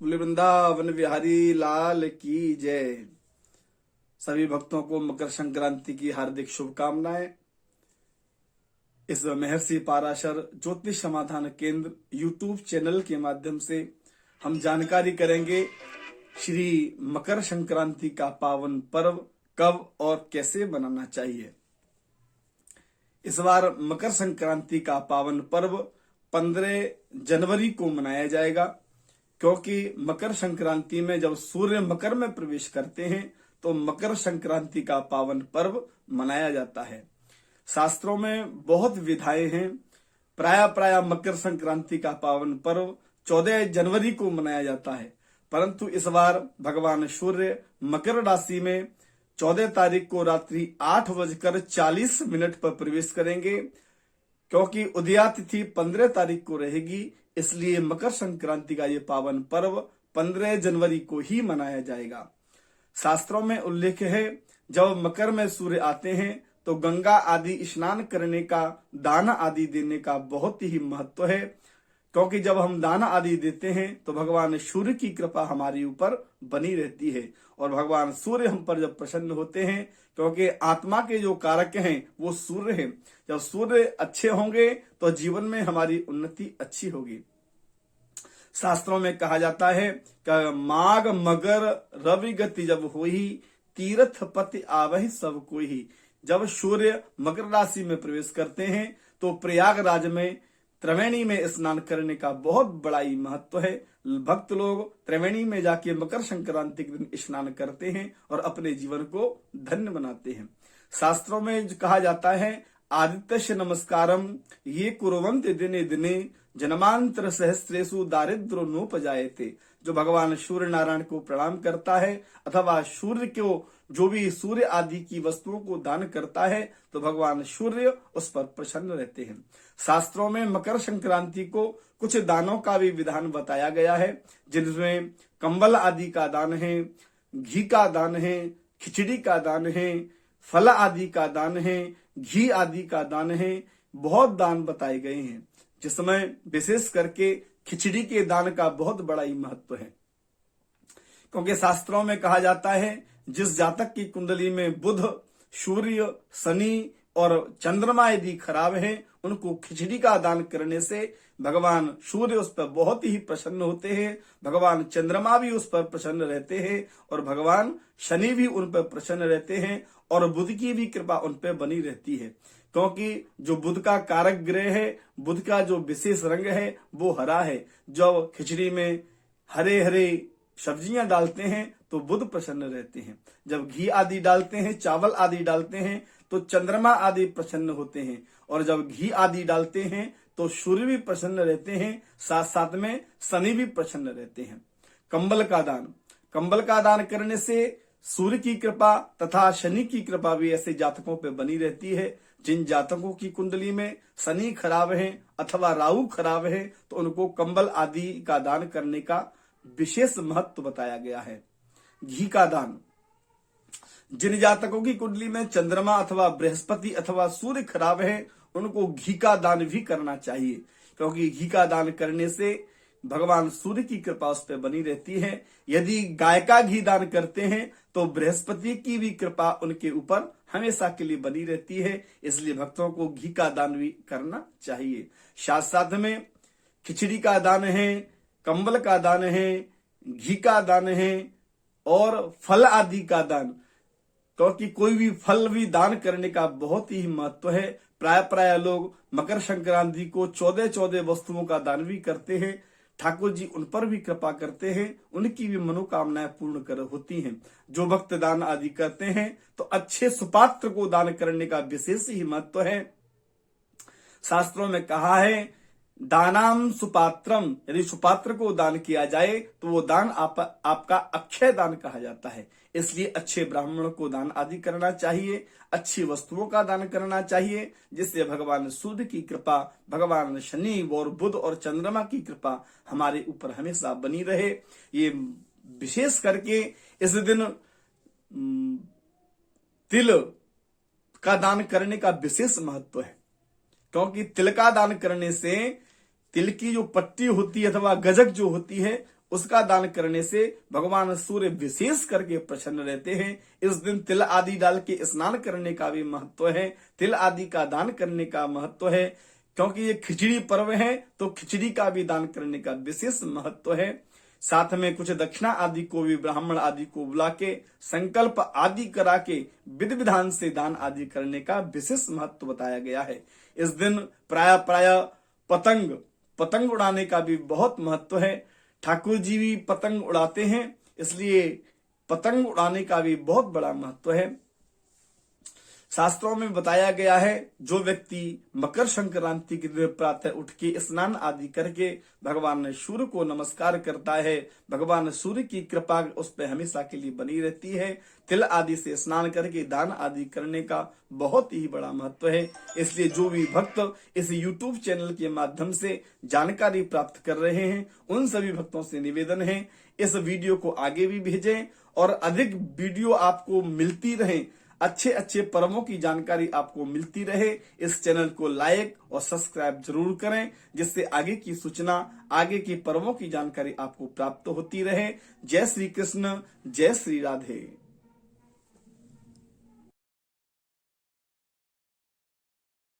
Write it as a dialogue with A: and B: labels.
A: बोले वृंदावन बिहारी लाल की जय। सभी भक्तों को मकर संक्रांति की हार्दिक शुभकामनाएं। इस महर्षि पाराशर ज्योतिष समाधान केंद्र यूट्यूब चैनल के माध्यम से हम जानकारी करेंगे श्री मकर संक्रांति का पावन पर्व कब और कैसे मनाना चाहिए। इस बार मकर संक्रांति का पावन पर्व 15 जनवरी को मनाया जाएगा, क्योंकि मकर संक्रांति में जब सूर्य मकर में प्रवेश करते हैं तो मकर संक्रांति का पावन पर्व मनाया जाता है। शास्त्रों में बहुत विधाएं हैं। प्राय मकर संक्रांति का पावन पर्व 14 जनवरी को मनाया जाता है, परंतु इस बार भगवान सूर्य मकर राशि में 14 तारीख को रात्रि 8:40 पर प्रवेश करेंगे। क्योंकि उदया तिथि 15 तारीख को रहेगी, इसलिए मकर संक्रांति का ये पावन पर्व 15 जनवरी को ही मनाया जाएगा। शास्त्रों में उल्लेख है, जब मकर में सूर्य आते हैं तो गंगा आदि स्नान करने का, दान आदि देने का बहुत ही महत्व है। क्योंकि जब हम दान आदि देते हैं तो भगवान सूर्य की कृपा हमारे ऊपर बनी रहती है, और भगवान सूर्य हम पर जब प्रसन्न होते हैं, क्योंकि आत्मा के जो कारक हैं वो सूर्य हैं। जब सूर्य अच्छे होंगे तो जीवन में हमारी उन्नति अच्छी होगी। शास्त्रों में कहा जाता है कि माघ मगर रवि गति जब होई, तीर्थ पति आवहि सब कोई। जब सूर्य मकर राशि में प्रवेश करते हैं तो प्रयागराज में त्रिवेणी में स्नान करने का बहुत बड़ा ही महत्व है। भक्त लोग त्रिवेणी में जाके मकर संक्रांति के दिन स्नान करते हैं और अपने जीवन को धन्य बनाते हैं। शास्त्रों में कहा जाता है, आदित्य नमस्कारम ये कुर्वन्ति दिने दिने जन्मांतर सहस्त्रेषु दारिद्र्यो नोपजायते। जो भगवान सूर्य नारायण को प्रणाम करता है अथवा सूर्य को जो भी सूर्य आदि की वस्तुओं को दान करता है तो भगवान सूर्य उस पर प्रसन्न रहते हैं। शास्त्रों में मकर संक्रांति को कुछ दानों का भी विधान बताया गया है, जिनमें कंबल आदि का दान है, घी का दान है, खिचड़ी का दान है, फल आदि का दान है, घी आदि का दान है। बहुत दान बताए गए हैं, जिसमें विशेष करके खिचड़ी के दान का बहुत बड़ा ही महत्व है। क्योंकि शास्त्रों में कहा जाता है, जिस जातक की कुंडली में बुध, सूर्य, शनि और चंद्रमा आदि खराब हैं, उनको खिचड़ी का दान करने से भगवान सूर्य उस पर बहुत ही प्रसन्न होते हैं, भगवान चंद्रमा भी उस पर प्रसन्न रहते हैं और भगवान शनि भी उन पर प्रसन्न रहते हैं, और बुध की भी कृपा उन पर बनी रहती है। क्योंकि जो बुध का कारक ग्रह है, बुध का जो विशेष रंग है वो हरा है। जब खिचड़ी में हरे हरे सब्जियां डालते हैं तो बुध प्रसन्न रहते हैं। जब घी आदि डालते हैं, चावल आदि डालते हैं तो चंद्रमा आदि प्रसन्न होते हैं, और जब घी आदि डालते हैं तो सूर्य भी प्रसन्न रहते हैं, साथ साथ में शनि भी प्रसन्न रहते हैं। कंबल का दान करने से सूर्य की कृपा तथा शनि की कृपा भी ऐसे जातकों पर बनी रहती है। जिन जातकों की कुंडली में शनि खराब है अथवा राहु खराब है तो उनको कंबल आदि का दान करने का विशेष महत्व बताया गया है। घी का दान, जिन जातकों की कुंडली में चंद्रमा अथवा बृहस्पति अथवा सूर्य खराब है उनको घी का दान भी करना चाहिए, क्योंकि घी का दान करने से भगवान सूर्य की कृपा उस पर बनी रहती है। यदि गाय का घी दान करते हैं तो बृहस्पति की भी कृपा उनके ऊपर हमेशा के लिए बनी रहती है, इसलिए भक्तों को घी का दान भी करना चाहिए। साथ साथ में खिचड़ी का दान है, कंबल का दान है, घी का दान है और फल आदि का दान। क्योंकि कोई भी फल भी दान करने का बहुत ही महत्व है। प्राय लोग मकर संक्रांति को 14 वस्तुओं का दान भी करते हैं। ठाकुर जी उन पर भी कृपा करते हैं, उनकी भी मनोकामनाएं पूर्ण कर होती हैं। जो भक्त दान आदि करते हैं तो अच्छे सुपात्र को दान करने का विशेष ही महत्व है। शास्त्रों में कहा है, दानाम सुपात्रम, यदि सुपात्र को दान किया जाए तो वो दान आपका अक्षय दान कहा जाता है। इसलिए अच्छे ब्राह्मणों को दान आदि करना चाहिए, अच्छी वस्तुओं का दान करना चाहिए, जिससे भगवान सूर्य की कृपा, भगवान शनि और बुध और चंद्रमा की कृपा हमारे ऊपर हमेशा बनी रहे। ये विशेष करके इस दिन तिल का दान करने का विशेष महत्व है, क्योंकि तिल का दान करने से तिल की जो पट्टी होती है अथवा गजक जो होती है उसका दान करने से भगवान सूर्य विशेष करके प्रसन्न रहते हैं। इस दिन तिल आदि डाल के स्नान करने का भी महत्व है, तिल आदि का दान करने का महत्व है, क्योंकि ये खिचड़ी पर्व है तो खिचड़ी का भी दान करने का विशेष महत्व है। साथ में कुछ दक्षिणा आदि को भी ब्राह्मण आदि को बुला के संकल्प आदि करा के विधि विधान से दान आदि करने का विशेष महत्व बताया गया है। इस दिन प्राय पतंग उड़ाने का भी बहुत महत्व है। ठाकुर जी भी पतंग उड़ाते हैं, इसलिए पतंग उड़ाने का भी बहुत बड़ा महत्व है। शास्त्रों में बताया गया है जो व्यक्ति मकर संक्रांति के दिन प्रातः उठ के स्नान आदि करके भगवान सूर्य को नमस्कार करता है, भगवान सूर्य की कृपा उस पर हमेशा के लिए बनी रहती है। तिल आदि से स्नान करके दान आदि करने का बहुत ही बड़ा महत्व है। इसलिए जो भी भक्त इस YouTube चैनल के माध्यम से जानकारी प्राप्त कर रहे हैं उन सभी भक्तों से निवेदन है इस वीडियो को आगे भी भेजें और अधिक वीडियो आपको मिलती रहे, अच्छे पर्वों की जानकारी आपको मिलती रहे। इस चैनल को लाइक और सब्सक्राइब जरूर करें, जिससे आगे की सूचना, आगे की पर्वों की जानकारी आपको प्राप्त होती रहे। जय श्री कृष्ण, जय श्री राधे।